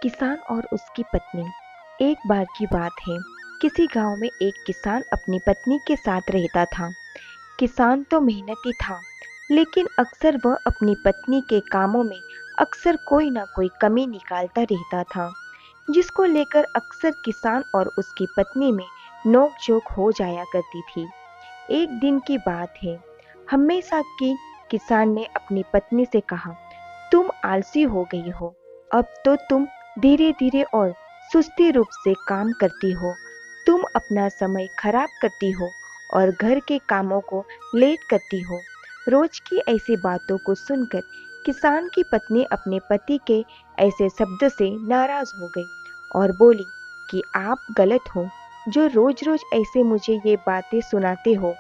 किसान और उसकी पत्नी। एक बार की बात है, किसी गांव में एक किसान अपनी पत्नी के साथ रहता था। किसान तो मेहनती था, लेकिन अक्सर वह अपनी पत्नी के कामों में अक्सर कोई ना कोई कमी निकालता रहता था, जिसको लेकर अक्सर किसान और उसकी पत्नी में नोक-झोंक हो जाया करती थी। एक दिन की बात है, हमेशा की किसान ने अपनी पत्नी से कहा, तुम आलसी हो गई हो। अब तो तुम धीरे-धीरे और सुस्ती रूप से काम करती हो। तुम अपना समय खराब करती हो और घर के कामों को लेट करती हो। रोज की ऐसी बातों को सुनकर किसान की पत्नी अपने पति के ऐसे शब्द से नाराज हो गई और बोली कि आप गलत हो जो रोज-रोज ऐसे मुझे ये बातें सुनाते हो,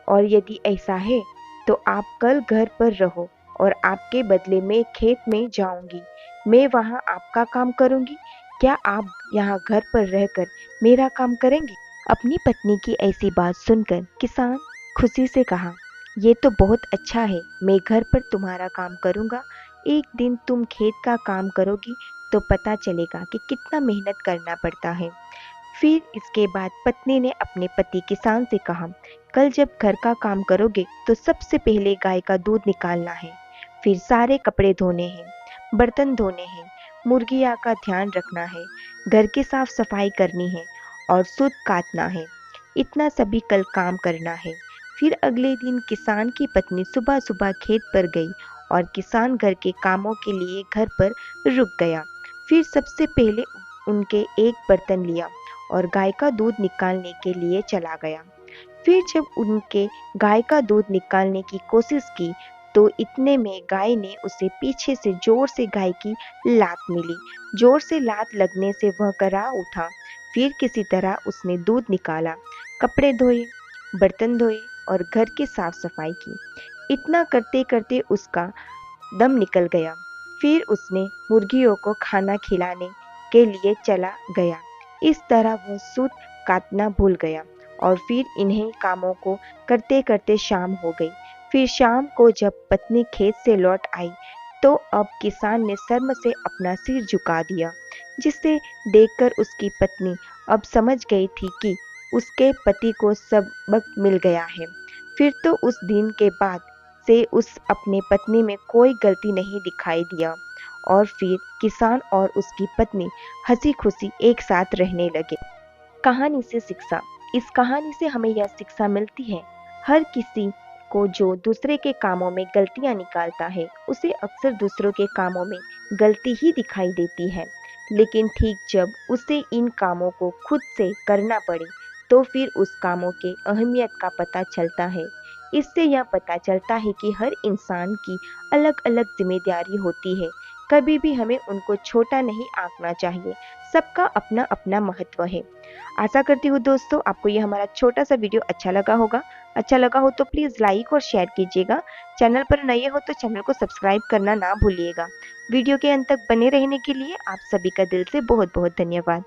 और यदि ऐसा है तो आप कल घर पर रहो और आपके बदले में खेत में जाऊंगी। मैं वहाँ आपका काम करूंगी। क्या आप यहाँ घर पर रहकर मेरा काम करेंगे? अपनी पत्नी की ऐसी बात सुनकर किसान खुशी से कहा, ये तो बहुत अच्छा है, मैं घर पर तुम्हारा काम करूंगा। एक दिन तुम खेत का काम करोगी तो पता चलेगा कि कितना मेहनत करना पड़ता है। फिर इसके बाद पत्नी ने अपने पति किसान से कहा, कल जब घर का काम करोगे तो सबसे पहले गाय का दूध निकालना है, फिर सारे कपड़े धोने हैं, बर्तन धोने हैं, मुर्गियाँ का ध्यान रखना है, घर की साफ सफाई करनी है और सूत काटना है। इतना सभी कल काम करना है। फिर अगले दिन किसान की पत्नी सुबह सुबह खेत पर गई और किसान घर के कामों के लिए घर पर रुक गया। फिर सबसे पहले उनके एक बर्तन लिया और गाय का दूध निकालने के लिए चला गया। फिर जब उनके गाय का दूध निकालने की कोशिश की तो इतने में गाय ने उसे पीछे से जोर से गाय की लात मिली। जोर से लात लगने से वह करा उठा। फिर किसी तरह उसने दूध निकाला, कपड़े धोए, बर्तन धोए और घर की साफ सफाई की। इतना करते करते उसका दम निकल गया। फिर उसने मुर्गियों को खाना खिलाने के लिए चला गया। इस तरह वह सूत काटना भूल गया और फिर इन्हीं कामों को करते करते शाम हो गई। फिर शाम को जब पत्नी खेत से लौट आई तो अब किसान ने शर्म से अपना सिर झुका दिया, जिसे देखकर उसकी पत्नी अब समझ गई थी कि उसके पति को सबक मिल गया है। फिर तो उस दिन के बाद से उस अपने पत्नी में कोई गलती नहीं दिखाई दिया और फिर किसान और उसकी पत्नी हंसी खुशी एक साथ रहने लगे। कहानी से शिक्षा। इस कहानी से हमें यह शिक्षा मिलती है, हर किसी को जो दूसरे के कामों में गलतियां निकालता है उसे अक्सर दूसरों के कामों में गलती ही दिखाई देती है, लेकिन ठीक जब उसे इन कामों को खुद से करना पड़े तो फिर उस कामों के अहमियत का पता चलता है। इससे यह पता चलता है कि हर इंसान की अलग अलग जिम्मेदारी होती है। कभी भी हमें उनको छोटा नहीं आंकना चाहिए। सबका अपना अपना महत्व है। आशा करती हूँ दोस्तों आपको ये हमारा छोटा सा वीडियो अच्छा लगा होगा। अच्छा लगा हो तो प्लीज़ लाइक और शेयर कीजिएगा। चैनल पर नए हो तो चैनल को सब्सक्राइब करना ना भूलिएगा। वीडियो के अंत तक बने रहने के लिए आप सभी का दिल से बहुत बहुत धन्यवाद।